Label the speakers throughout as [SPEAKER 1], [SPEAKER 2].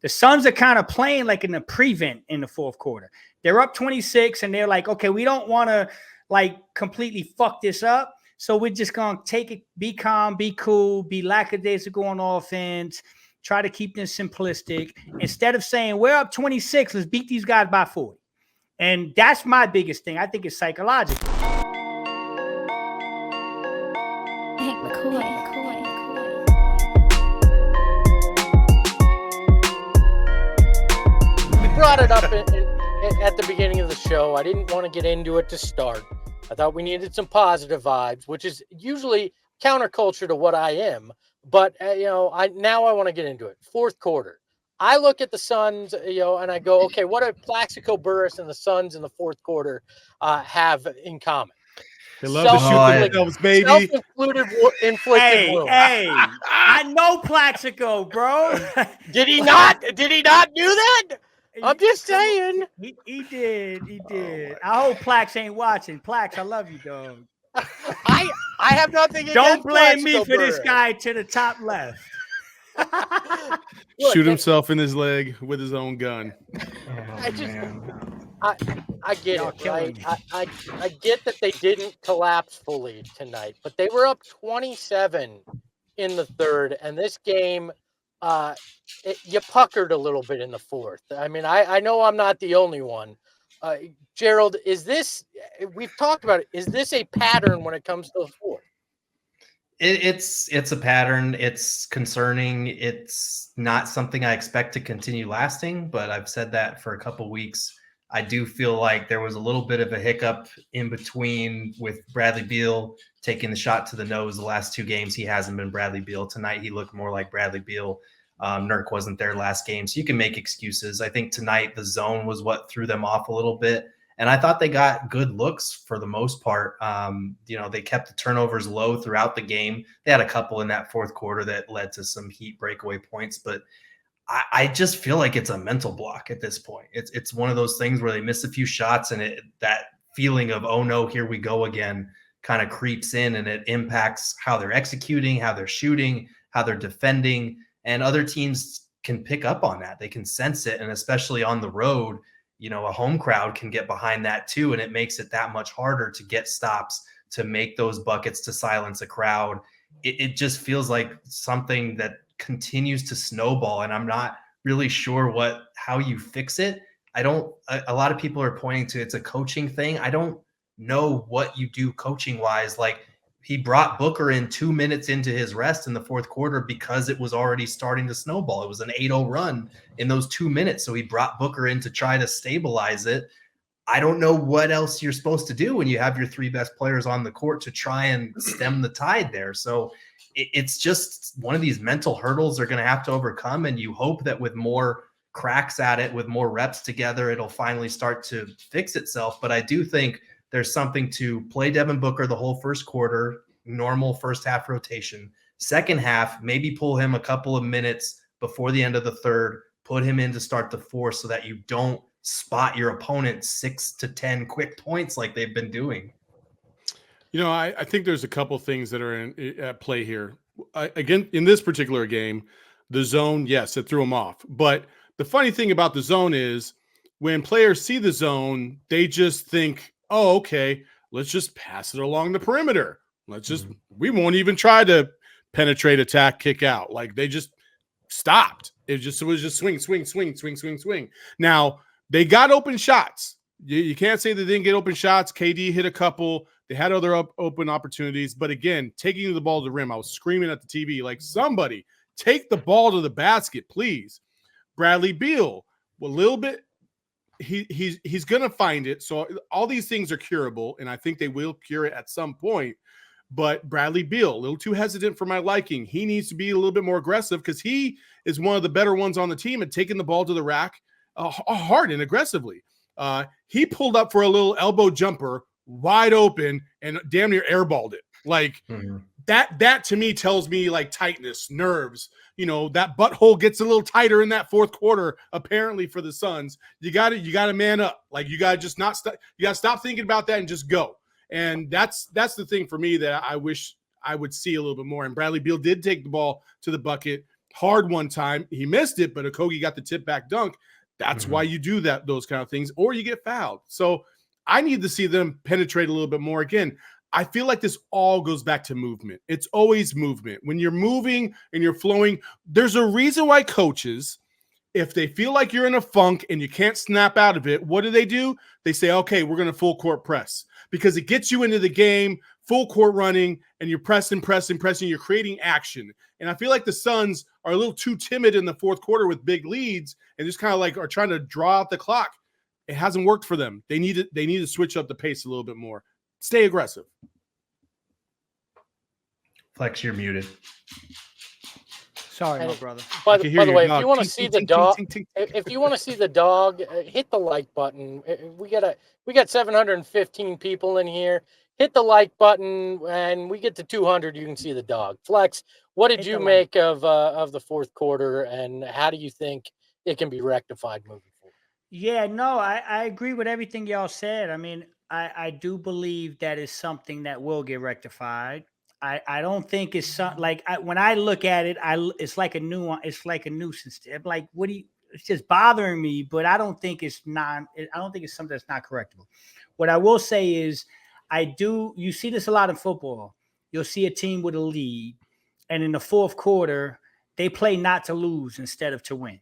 [SPEAKER 1] The Suns are kind of playing like in a prevent in the fourth quarter. They're up 26, and they're like, okay, we don't want to like completely fuck this up. So we're just going to take it, be calm, be cool, be lackadaisical on offense, try to keep this simplistic. Instead of saying, we're up 26, let's beat these guys by 40. And that's my biggest thing. I think it's psychological.
[SPEAKER 2] We brought it up at the beginning of the show. I didn't want to get into it to start. I thought we needed some positive vibes, which is usually counterculture to what I am. But, I want to get into it. Fourth quarter. I look at the Suns, and I go, okay, what do Plaxico Burress and the Suns in the fourth quarter have in common?
[SPEAKER 3] They love to shoot themselves, baby.
[SPEAKER 2] Self-inflicted wound.
[SPEAKER 1] Hey, I know Plaxico, bro.
[SPEAKER 2] Did he not do that? I'm just saying.
[SPEAKER 1] He did. I hope Plax ain't watching. Plax, I love you, dog.
[SPEAKER 2] I have nothing against
[SPEAKER 1] Don't blame
[SPEAKER 2] Plaxico
[SPEAKER 1] me for
[SPEAKER 2] Burress.
[SPEAKER 1] this guy to the top left.
[SPEAKER 3] Shoot himself in his leg with his own gun.
[SPEAKER 2] I get it, right? I get that they didn't collapse fully tonight, but they were up 27 in the third, and this game, you puckered a little bit in the fourth. I mean, I know I'm not the only one. Gerald, we've talked about it, is this a pattern when it comes to the fourth?
[SPEAKER 4] It's a pattern. It's concerning. It's not something I expect to continue lasting, but I've said that for a couple weeks. I do feel like there was a little bit of a hiccup in between with Bradley Beal taking the shot to the nose. The last two games, he hasn't been Bradley Beal. Tonight, he looked more like Bradley Beal. Nurk wasn't there last game, so you can make excuses. I think tonight the zone was what threw them off a little bit. And I thought they got good looks for the most part. They kept the turnovers low throughout the game. They had a couple in that fourth quarter that led to some Heat breakaway points, but I just feel like it's a mental block at this point. It's one of those things where they miss a few shots and that feeling of, oh no, here we go again, kind of creeps in, and it impacts how they're executing, how they're shooting, how they're defending, and other teams can pick up on that. They can sense it, and especially on the road, a home crowd can get behind that too, and it makes it that much harder to get stops, to make those buckets, to silence a crowd. It just feels like something that continues to snowball, and I'm not really sure how you fix it. A lot of people are pointing to it's a coaching thing. I don't know what you do coaching wise. Like, he brought Booker in 2 minutes into his rest in the fourth quarter because it was already starting to snowball. It was an 8-0 run in those 2 minutes. So he brought Booker in to try to stabilize it. I don't know what else you're supposed to do when you have your three best players on the court to try and stem the tide there. So it's just one of these mental hurdles they're going to have to overcome. And you hope that with more cracks at it, with more reps together, it'll finally start to fix itself. But I do think there's something to play Devin Booker the whole first quarter, normal first half rotation. Second half, maybe pull him a couple of minutes before the end of the third, put him in to start the fourth so that you don't spot your opponent 6 to 10 quick points like they've been doing.
[SPEAKER 3] I think there's a couple things that are at play here. Again, in this particular game, the zone, yes, it threw them off. But the funny thing about the zone is when players see the zone, they just think, oh, okay, let's just pass it along the perimeter. We won't even try to penetrate, attack, kick out. Like, they just stopped. It was just swing. Now, they got open shots. You can't say they didn't get open shots. KD hit a couple. They had other open opportunities. But again, taking the ball to the rim, I was screaming at the TV, like, somebody take the ball to the basket, please. Bradley Beal, a little bit. He's going to find it. So all these things are curable, and I think they will cure it at some point. But Bradley Beal, a little too hesitant for my liking. He needs to be a little bit more aggressive because he is one of the better ones on the team at taking the ball to the rack hard and aggressively. He pulled up for a little elbow jumper wide open and damn near airballed it. Like, that to me tells me like tightness, nerves. That butthole gets a little tighter in that fourth quarter, apparently, for the Suns. You got to man up. Like, you got to just not stop. You got to stop thinking about that and just go. And that's the thing for me that I wish I would see a little bit more. And Bradley Beal did take the ball to the bucket hard one time. He missed it, but Okogie got the tip back dunk. That's why you do those kind of things, or you get fouled. So I need to see them penetrate a little bit more. Again, I feel like this all goes back to movement. It's always movement. When you're moving and you're flowing, there's a reason why coaches, if they feel like you're in a funk and you can't snap out of it, what do? They say, okay, we're going to full court press, because it gets you into the game, full court running, and you're pressing, you're creating action. And I feel like the Suns are a little too timid in the fourth quarter with big leads and just kind of like are trying to draw out the clock. It hasn't worked for them. They need to switch up the pace a little bit more. Stay aggressive.
[SPEAKER 4] Flex, you're muted.
[SPEAKER 1] Sorry, my brother.
[SPEAKER 2] By the way, if you want to see the dog, if you want to see the dog, hit the like button. We got 715 people in here. Hit the like button, and we get to 200. You can see the dog. Flex, what did you make of the fourth quarter, and how do you think it can be rectified moving forward?
[SPEAKER 1] Yeah, no, I agree with everything y'all said. I mean, I do believe that is something that will get rectified. I don't think it's when I look at it, it's like a nuisance. I'm like, it's just bothering me, but I don't think it's something that's not correctable. What I will say is, you see this a lot in football. You'll see a team with a lead, and in the fourth quarter, they play not to lose instead of to win.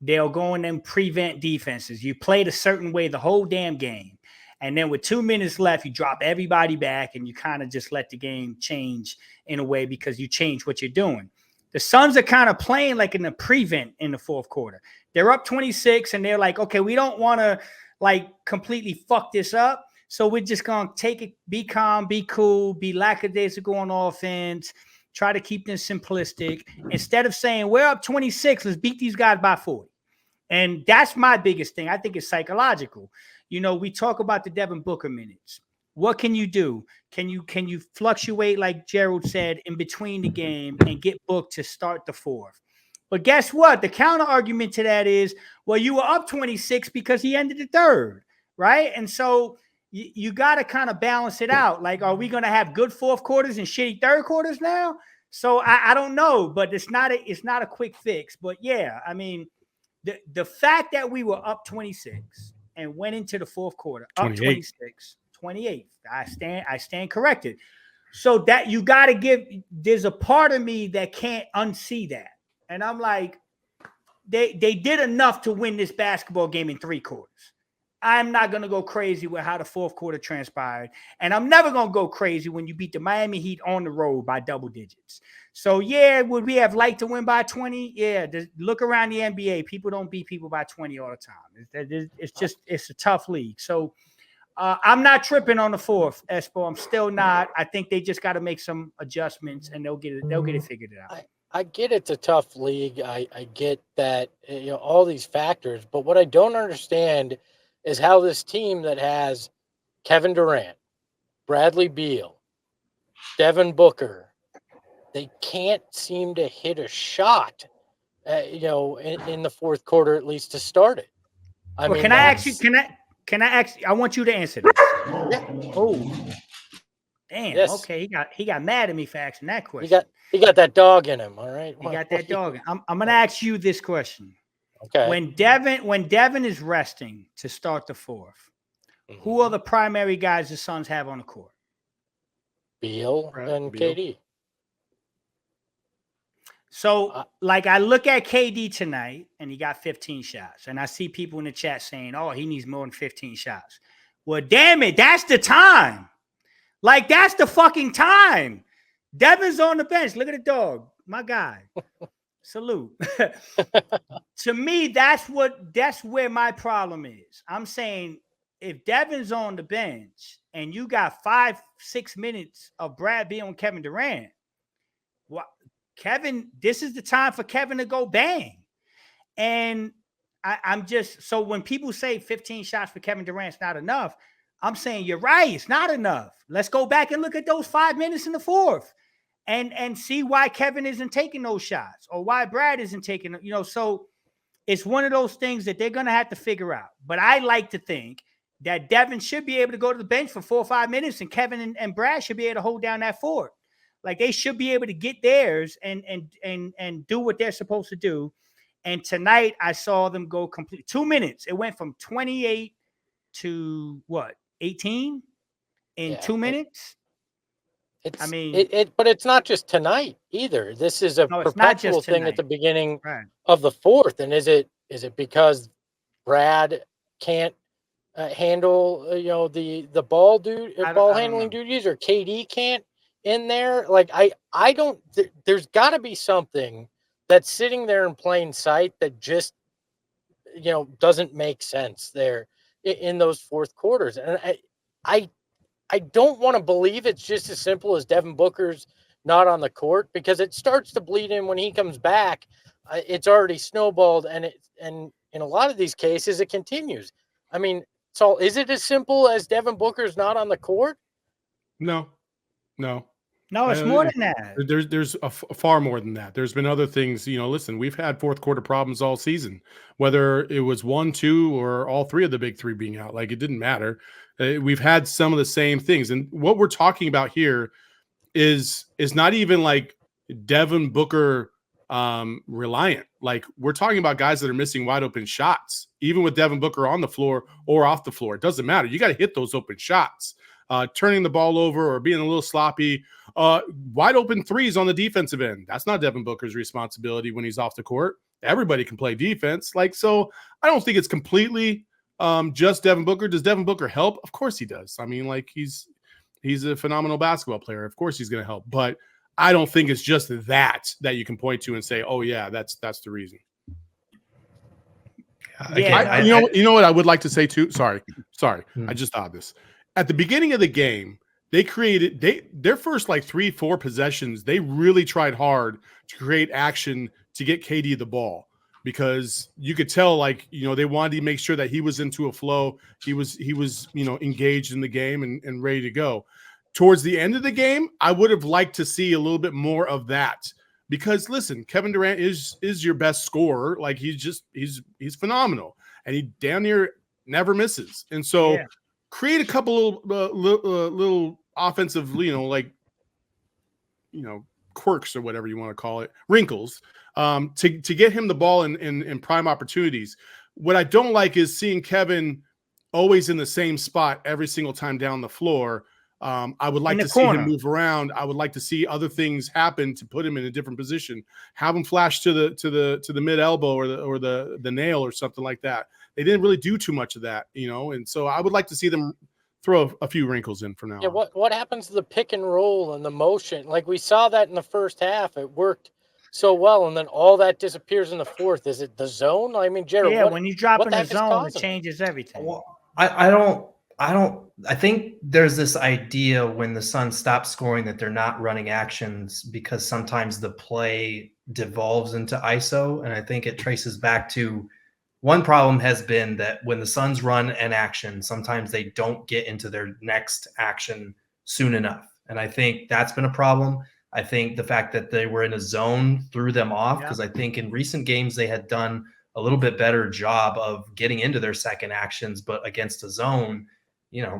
[SPEAKER 1] They'll go in and prevent defenses. You played a certain way the whole damn game. And then with 2 minutes left, you drop everybody back and you kind of just let the game change in a way because you change what you're doing. The Suns are kind of playing like in a prevent in the fourth quarter. They're up 26 and they're like, okay, we don't want to like completely fuck this up. So we're just going to take it, be calm, be cool, be lackadaisical on offense, try to keep this simplistic. Instead of saying, we're up 26, let's beat these guys by 40. And that's my biggest thing. I think it's psychological. You know, we talk about the Devin Booker minutes. What can you do? Can you fluctuate, like Gerald said, in between the game and get booked to start the fourth? But guess what? The counter argument to that is, well, you were up 26 because he ended the third, right? And so you got to kind of balance it out. Like, are we going to have good fourth quarters and shitty third quarters now? So I don't know, but it's not a quick fix. But yeah, I mean, the fact that we were up 26 and went into the fourth quarter up 28. I stand corrected. So that you got to give. There's a part of me that can't unsee that, and I'm like, they did enough to win this basketball game in 3 quarters. I'm not going to go crazy with how the fourth quarter transpired. And I'm never going to go crazy when you beat the Miami Heat on the road by double digits. So, yeah, would we have liked to win by 20? Yeah, look around the NBA. People don't beat people by 20 all the time. It's a tough league. So, I'm not tripping on the fourth, Espo. I'm still not. I think they just got to make some adjustments, and they'll get it figured out.
[SPEAKER 2] I get it's a tough league. I get that, all these factors. But what I don't understand is how this team that has Kevin Durant, Bradley Beal, Devin Booker, they can't seem to hit a shot, in the fourth quarter, at least to start it. I
[SPEAKER 1] want you to answer this.
[SPEAKER 2] Yeah.
[SPEAKER 1] Oh, damn. Yes. Okay. He got mad at me for asking that question.
[SPEAKER 2] He got that dog in him. All right.
[SPEAKER 1] He got that dog. I'm going to ask you this question.
[SPEAKER 2] Okay.
[SPEAKER 1] When Devin is resting to start the fourth, who are the primary guys the Suns have on the court?
[SPEAKER 2] Beal and KD.
[SPEAKER 1] So, I look at KD tonight, and he got 15 shots. And I see people in the chat saying, oh, he needs more than 15 shots. Well, damn it, that's the time. That's the fucking time. Devin's on the bench. Look at the dog. My guy. Salute. To me, that's where my problem is. I'm saying if Devin's on the bench and you got 5-6 minutes of Brad Beal and Kevin Durant, this is the time for Kevin to go bang. And I'm just, so when people say 15 shots for Kevin Durant's not enough, I'm saying you're right. It's not enough. Let's go back and look at those 5 minutes in the fourth. And see why Kevin isn't taking those shots or why Brad isn't taking them, so it's one of those things that they're going to have to figure out. But I like to think that Devin should be able to go to the bench for 4 or 5 minutes and Kevin and Brad should be able to hold down that fort. Like they should be able to get theirs and do what they're supposed to do. And tonight I saw them go complete 2 minutes. It went from 28 to what 18 in 2 minutes.
[SPEAKER 2] It's,
[SPEAKER 1] I mean,
[SPEAKER 2] but it's not just tonight either. This is a perpetual thing at the beginning of the fourth. And is it because Brad can't handle the ball handling duties, or KD can't in there? Like I don't. There's got to be something that's sitting there in plain sight that just doesn't make sense there in those fourth quarters. And I don't want to believe it's just as simple as Devin Booker's not on the court, because it starts to bleed in when he comes back. It's already snowballed, and in a lot of these cases, it continues. I mean, so is it as simple as Devin Booker's not on the court?
[SPEAKER 3] No.
[SPEAKER 1] It's more than that.
[SPEAKER 3] There's far more than that. There's been other things. Listen, we've had fourth quarter problems all season, whether it was 1, 2, or all three of the big three being out. Like, it didn't matter. We've had some of the same things. And what we're talking about here is not even like Devin Booker reliant. Like, we're talking about guys that are missing wide open shots, even with Devin Booker on the floor or off the floor. It doesn't matter. You got to hit those open shots. Turning the ball over or being a little sloppy, wide open threes on the defensive end. That's not Devin Booker's responsibility when he's off the court. Everybody can play defense. So I don't think it's completely just Devin Booker. Does Devin Booker help? Of course he does. I mean, like, he's a phenomenal basketball player. Of course he's going to help. But I don't think it's just that you can point to and say, oh yeah, that's the reason.
[SPEAKER 1] Yeah,
[SPEAKER 3] you know what I would like to say too? Sorry. I just thought this. At the beginning of the game, they created their first like 3-4 possessions. They really tried hard to create action to get KD the ball, because you could tell, like, they wanted to make sure that he was into a flow. He was engaged in the game and ready to go. Towards the end of the game, I would have liked to see a little bit more of that, because listen, Kevin Durant is your best scorer. Like, he's phenomenal, and he damn near never misses. And so create a couple little offensive, quirks or whatever you want to call it, wrinkles, to get him the ball in prime opportunities. What I don't like is seeing Kevin always in the same spot every single time down the floor. I would like to see him move around. I would like to see other things happen to put him in a different position. Have him flash to the mid elbow or the nail or something like that. They didn't really do too much of that, and so I would like to see them throw a few wrinkles in from now on.
[SPEAKER 2] What happens to the pick and roll and the motion? Like, we saw that in the first half. It worked so well, and then all that disappears in the fourth. Is it the zone? I mean, Jared,
[SPEAKER 1] when you drop in the zone, it changes everything.
[SPEAKER 4] Well, I think there's this idea when the Suns stop scoring that they're not running actions, because sometimes the play devolves into ISO. And I think it traces back to one problem has been that when the Suns run an action, sometimes they don't get into their next action soon enough. And I think that's been a problem. I think the fact that they were in a zone threw them off, because I think in recent games they had done a little bit better job of getting into their second actions, but against a zone,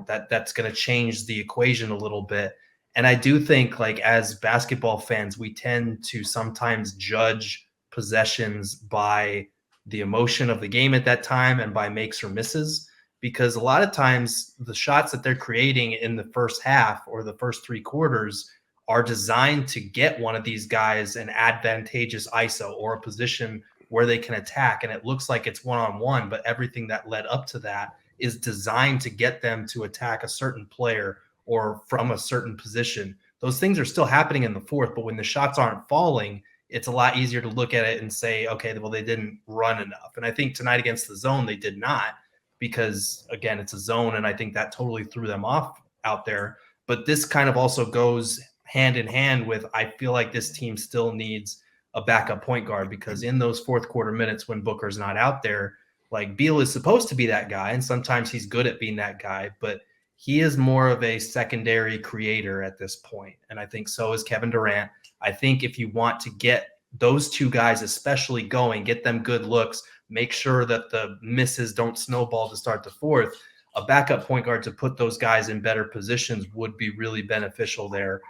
[SPEAKER 4] that's going to change the equation a little bit. And I do think, like, as basketball fans, we tend to sometimes judge possessions by the emotion of the game at that time and by makes or misses, because a lot of times the shots that they're creating in the first half or the first 3 quarters are designed to get one of these guys an advantageous ISO or a position where they can attack. And it looks like it's one-on-one, but everything that led up to that is designed to get them to attack a certain player or from a certain position. Those things are still happening in the fourth, but when the shots aren't falling, it's a lot easier to look at it and say, okay, well, they didn't run enough. And I think tonight against the zone, they did not, because again, it's a zone. And I think that totally threw them off out there. But this kind of also goes hand in hand with, I feel like this team still needs a backup point guard, because in those fourth quarter minutes when Booker's not out there, like, Beal is supposed to be that guy. And sometimes he's good at being that guy, but he is more of a secondary creator at this point. And I think so is Kevin Durant. I think if you want to get those two guys especially going, get them good looks, make sure that the misses don't snowball to start the fourth, a backup point guard to put those guys in better positions would be really beneficial there.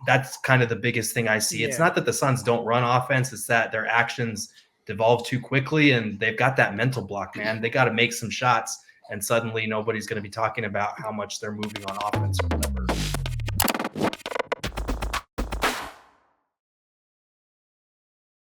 [SPEAKER 4] That's kind of the biggest thing I see. It's not that the Suns don't run offense, it's that their actions devolve too quickly, and they've got that mental block, man. They got to make some shots, and suddenly nobody's going to be talking about how much they're moving on offense or whatever.